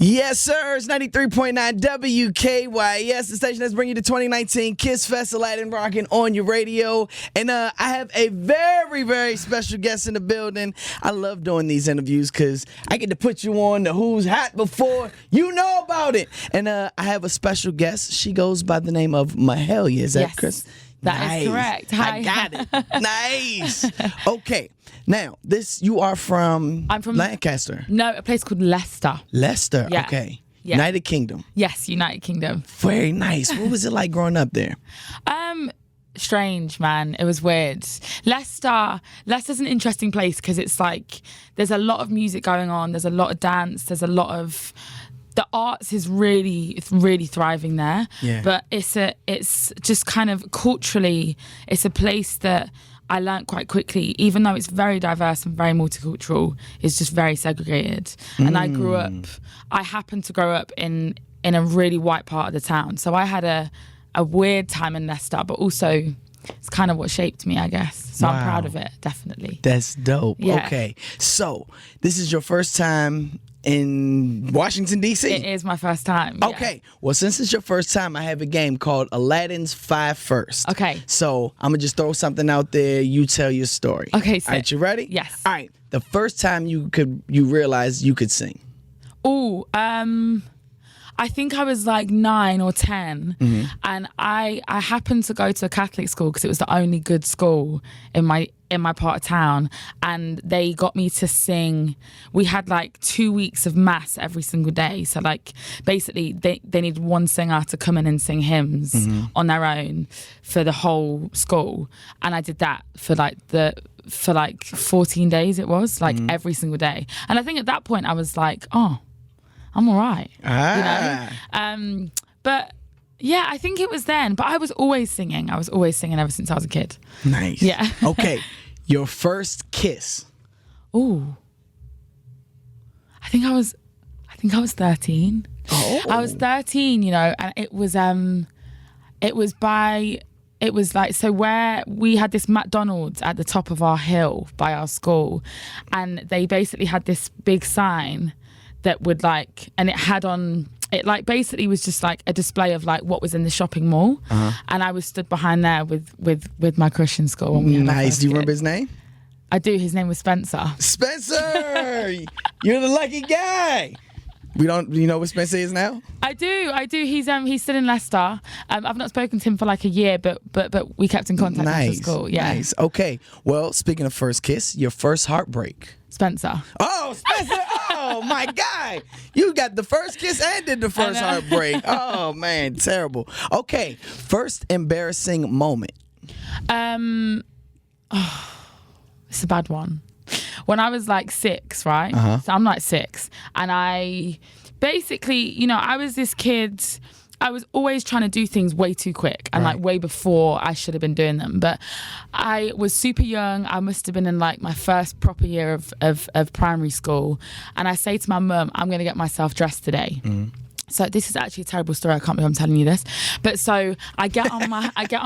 Yes, sir. It's 93.9 WKYS, the station that's bringing you the 2019 Kiss Fest Aladdin rocking on your radio. And I have a very, very special guest in the building. I love doing these interviews because I get to put you on the Who's Hot before you know about it. And I have a special guest. She goes by the name of Mahalia. Is that yes, Chris? That nice. is correct. Hi. I got it. Nice. Okay. Now, you are from I'm from Lancaster. No, a place called Leicester. Leicester, Yeah. Okay. Yeah. United Kingdom. Yes, United Kingdom. Very nice. What was it like growing up there? Strange, man. It was weird. Leicester's an interesting place because it's like there's a lot of music going on. There's a lot of dance. There's a lot of the arts is really thriving there. Yeah. But it's just kind of culturally, it's a place that I learned quite quickly, even though it's very diverse and very multicultural, it's just very segregated. And I happened to grow up in a really white part of the town. So I had a weird time in Leicester, but also it's kind of what shaped me, I guess. So Wow. I'm proud of it, definitely. That's dope. Yeah. Okay. So this is your first time in Washington, D.C.? It is my first time. Yeah. Okay. Well, since it's your first time, I have a game called Aladdin's 5 First. Okay. So I'm going to just throw something out there. You tell your story. Okay, All right, you ready? Yes. All right. The first time you realized you could sing. Oh, I think I was like 9 or 10, and I happened to go to a Catholic school because it was the only good school in my part of town, and they got me to sing. We had like 2 weeks of mass every single day, so like basically they needed one singer to come in and sing hymns on their own for the whole school, and I did that for like 14 days. It was like every single day, and I think at that point I was like, oh, I'm all right. Ah. You know? But yeah, I think it was then. But I was always singing. Ever since I was a kid. Nice. Yeah. Okay. Your first kiss. Ooh. I think I was 13. Oh. I was 13, you know, and it was like, so where we had this McDonald's at the top of our hill by our school, and they basically had this big sign that would like, and it had on, it like basically was just like a display of like what was in the shopping mall. And I was stood behind there with my crush in school. When we had our Nice. first Do you kid. remember his name? I do. His name was Spencer. Spencer! You're the lucky guy. You know what Spencer is now? I do. He's still in Leicester. I've not spoken to him for like a year, but we kept in contact after school. Yeah. Nice. Okay. Well, speaking of first kiss, your first heartbreak. Spencer. Oh, Spencer! Oh my God! You got the first kiss and did the first heartbreak. Oh man, terrible. Okay, first embarrassing moment. It's a bad one. When I was like 6, right? So I'm like 6, and I basically, you know, I was this kid. I was always trying to do things way too quick and like way before I should have been doing them. But I was super young. I must have been in like my first proper year of primary school. And I say to my mum, I'm going to get myself dressed today. So this is actually a terrible story. I can't believe I'm telling you this. But so I get on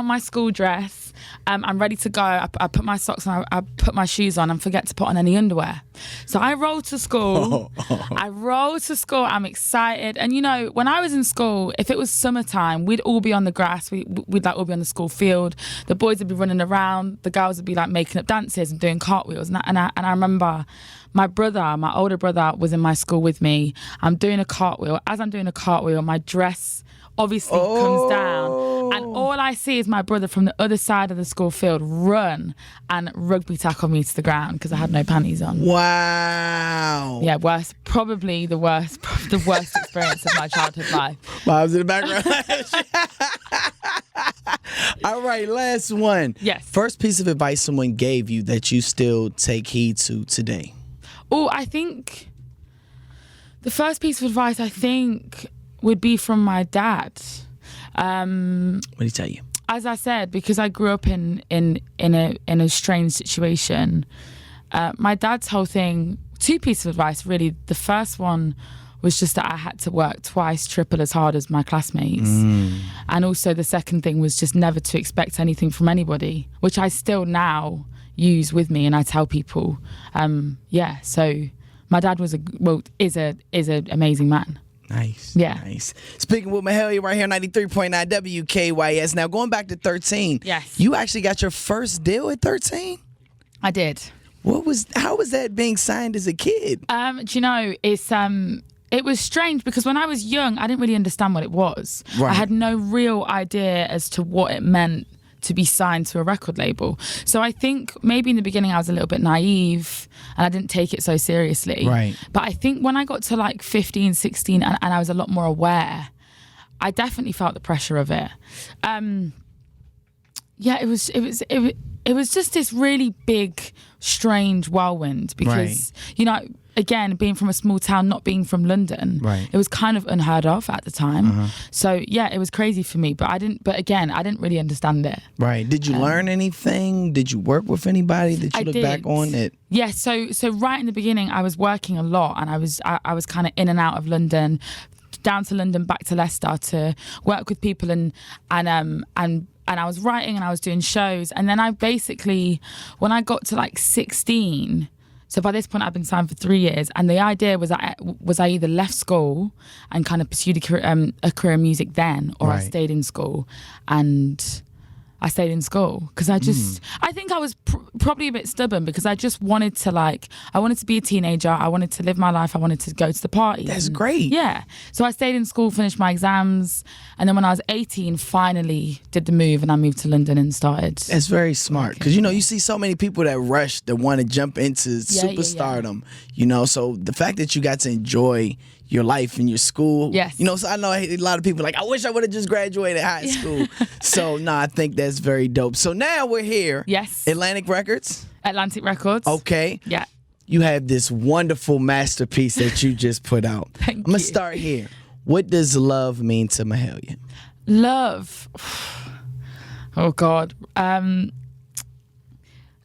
my school dress. I'm ready to go. I put my socks on. I put my shoes on and forget to put on any underwear. So I roll to school. I'm excited. And you know, when I was in school, if it was summertime, we'd all be on the grass. We'd like all be on the school field. The boys would be running around. The girls would be like making up dances and doing cartwheels. And I remember my older brother was in my school with me. I'm doing a cartwheel. As I'm doing a cartwheel, my dress obviously comes down, and all I see is my brother from the other side of the school field run and rugby tackle me to the ground because I had no panties on. Wow. Yeah, probably the worst experience of my childhood life. Bob's in the background. All right, last one. Yes. First piece of advice someone gave you that you still take heed to today. Oh, I think the first piece of advice would be from my dad. What did he tell you? As I said, because I grew up in a strange situation, my dad's whole thing, 2 pieces of advice really. The first one was just that I had to work twice, triple as hard as my classmates. And also the second thing was just never to expect anything from anybody, which I still now use with me and I tell people. So my dad is a amazing man. Nice. Yeah. Nice. Speaking with Mahalia right here, 93.9 WKYS. Now, going back to 13. Yes. You actually got your first deal at 13? I did. How was that being signed as a kid? Do you know, it was strange because when I was young, I didn't really understand what it was. Right. I had no real idea as to what it meant to be signed to a record label. So I think maybe in the beginning I was a little bit naive and I didn't take it so seriously. Right. But I think when I got to like 15, 16 and I was a lot more aware, I definitely felt the pressure of it. It was just this really big, strange whirlwind because, you know, again, being from a small town, not being from London, right. It was kind of unheard of at the time. So yeah, it was crazy for me, but I didn't really understand it. Right. Did you learn anything? Did you work with anybody that you look back on it? Yeah, so right in the beginning, I was working a lot and I was kind of in and out of London, down to London, back to Leicester to work with people and I was writing and I was doing shows. And then I basically, when I got to like 16, so by this point I'd been signed for 3 years, and the idea was I either left school and kind of pursued a career in music then, or I stayed in school. And I stayed in school because I think I was probably a bit stubborn because I just wanted to I wanted to be a teenager. I wanted to live my life. I wanted to go to the party. That's great. Yeah. So I stayed in school, finished my exams. And then when I was 18, finally did the move and I moved to London and started. That's very smart because, you know, you see so many people that rush, that want to jump into superstardom, you know, so the fact that you got to enjoy your life in your school. Yes. You know, so I know a lot of people like, I wish I would have just graduated high school. So, no, I think that's very dope. So now we're here. Yes. Atlantic Records. Okay. Yeah. You have this wonderful masterpiece that you just put out. I'm going to start here. What does love mean to Mahalia? Love. Oh, God.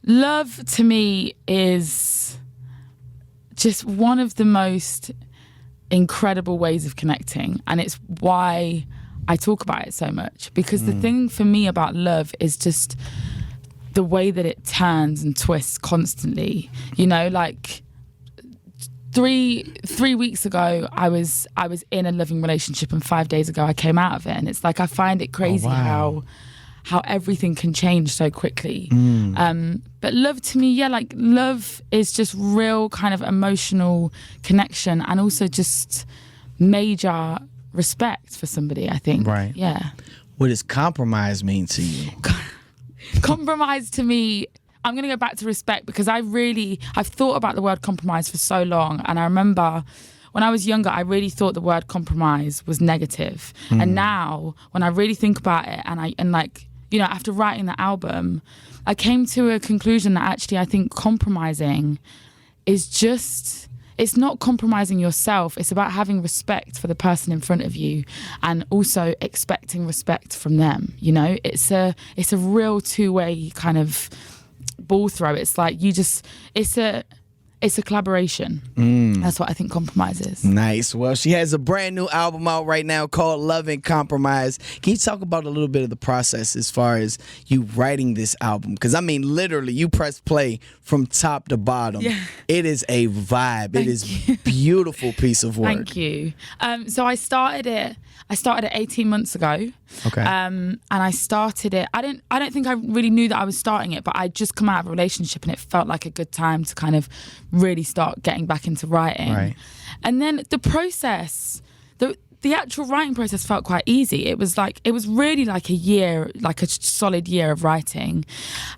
Love to me is just one of the most incredible ways of connecting, and it's why I talk about it so much, because the thing for me about love is just the way that it turns and twists constantly. You know, like three weeks ago I was in a loving relationship, and 5 days ago I came out of it, and it's like I find it crazy how everything can change so quickly. But love to me, like love is just real kind of emotional connection, and also just major respect for somebody, I think. Right. Yeah. What does compromise mean to you? Compromise to me, I'm going to go back to respect, because I've thought about the word compromise for so long. And I remember when I was younger, I really thought the word compromise was negative. And now when I really think about it, and like, you know, after writing the album, I came to a conclusion that actually I think compromising is just, it's not compromising yourself. It's about having respect for the person in front of you and also expecting respect from them. You know, it's a real two-way kind of ball throw. It's like it's a collaboration. That's what I think compromise is. Nice. Well, she has a brand new album out right now called Love and Compromise. Can you talk about a little bit of the process as far as you writing this album? Because, I mean, literally, you press play from top to bottom. Yeah. It is a vibe. It is a beautiful piece of work. Thank you. So I started it 18 months ago. Okay. And I started it. I don't think I really knew that I was starting it, but I'd just come out of a relationship and it felt like a good time to kind of really start getting back into writing. Right. And then the process, the actual writing process felt quite easy. It was really like a year, like a solid year of writing.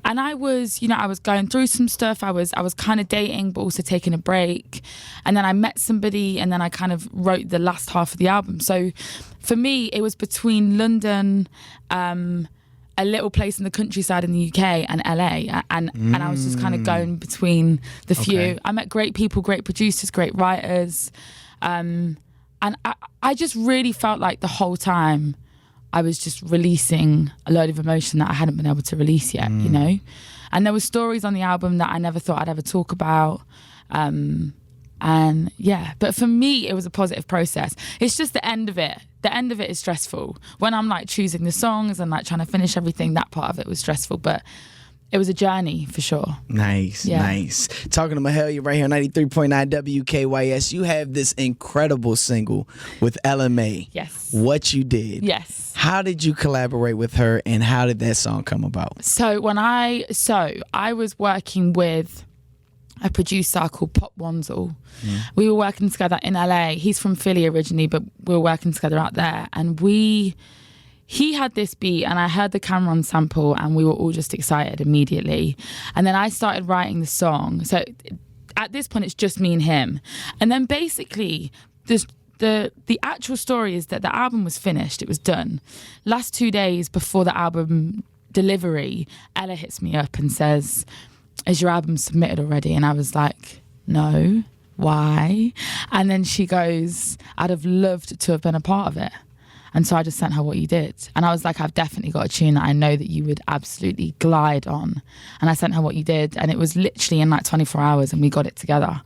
And I was going through some stuff. I was kind of dating, but also taking a break. And then I met somebody, and then I kind of wrote the last half of the album. So for me, it was between London, a little place in the countryside in the UK, and LA, and I was just kind of going between the few. Okay. I met great people, great producers, great writers, and I just really felt like the whole time I was just releasing a load of emotion that I hadn't been able to release yet, you know? And there were stories on the album that I never thought I'd ever talk about. And yeah, but for me, it was a positive process. It's just the end of it. The end of it is stressful. When I'm like choosing the songs and like trying to finish everything, that part of it was stressful. But it was a journey for sure. Nice. Talking to Mahalia right here on 93.9 WKYS. You have this incredible single with LMA. Yes. What You Did. Yes. How did you collaborate with her, and how did that song come about? So I was working with a producer called Pop Wanzel. We were working together in LA. He's from Philly originally, but we were working together out there. And he had this beat, and I heard the Cameron sample, and we were all just excited immediately. And then I started writing the song. So at this point, it's just me and him. And then basically, the actual story is that the album was finished. It was done. Last 2 days before the album delivery, Ella hits me up and says, "Is your album submitted already?" And I was like, "No, why?" And then she goes, "I'd have loved to have been a part of it." And so I just sent her What You Did. And I was like, "I've definitely got a tune that I know that you would absolutely glide on." And I sent her What You Did. And it was literally in like 24 hours, and we got it together.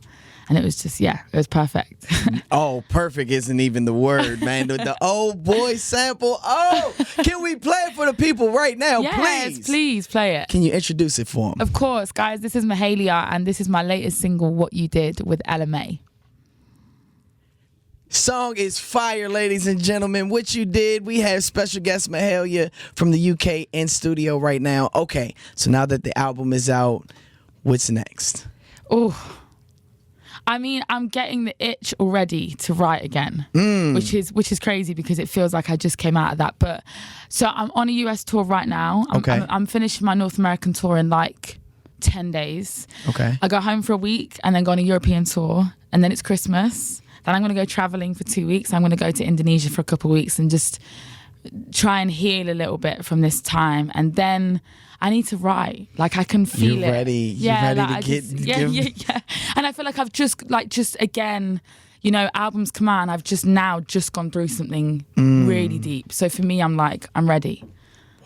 And it was just, it was perfect. Oh, perfect isn't even the word, man. The old boy sample. Oh, can we play it for the people right now, yes, please play it. Can you introduce it for them? Of course, guys. This is Mahalia, and this is my latest single, What You Did, with LMA. Song is fire, ladies and gentlemen. What You Did. We have special guest Mahalia from the UK in studio right now. Okay, so now that the album is out, what's next? Oh, I mean, I'm getting the itch already to write again, which is crazy because it feels like I just came out of that. But so I'm on a US tour right now. I'm finishing my North American tour in like 10 days. Okay. I go home for a week and then go on a European tour, and then it's Christmas. Then I'm going to go traveling for 2 weeks. I'm going to go to Indonesia for a couple of weeks and just try and heal a little bit from this time. And then I need to write. Like, I can feel You're it. ready. Yeah, You're ready like to yeah. And I feel like I've just again, you know, albums come out, and I've just gone through something really deep. So for me, I'm like, I'm ready.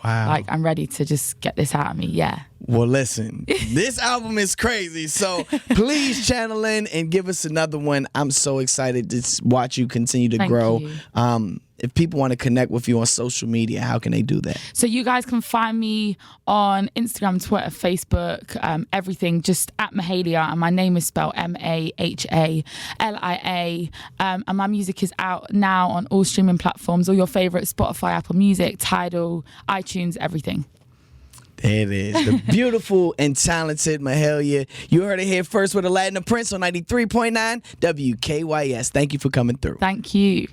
Wow. Like, I'm ready to just get this out of me. Yeah. Well, listen, this album is crazy. So please channel in and give us another one. I'm so excited to watch you continue to grow. You. If people want to connect with you on social media, how can they do that? So you guys can find me on Instagram, Twitter, Facebook, everything, just at Mahalia. And my name is spelled Mahalia. And my music is out now on all streaming platforms, all your favorite Spotify, Apple Music, Tidal, iTunes, everything. There it is. The beautiful and talented Mahalia. You heard it here first with Aladdin the Prince on 93.9 WKYS. Thank you for coming through. Thank you.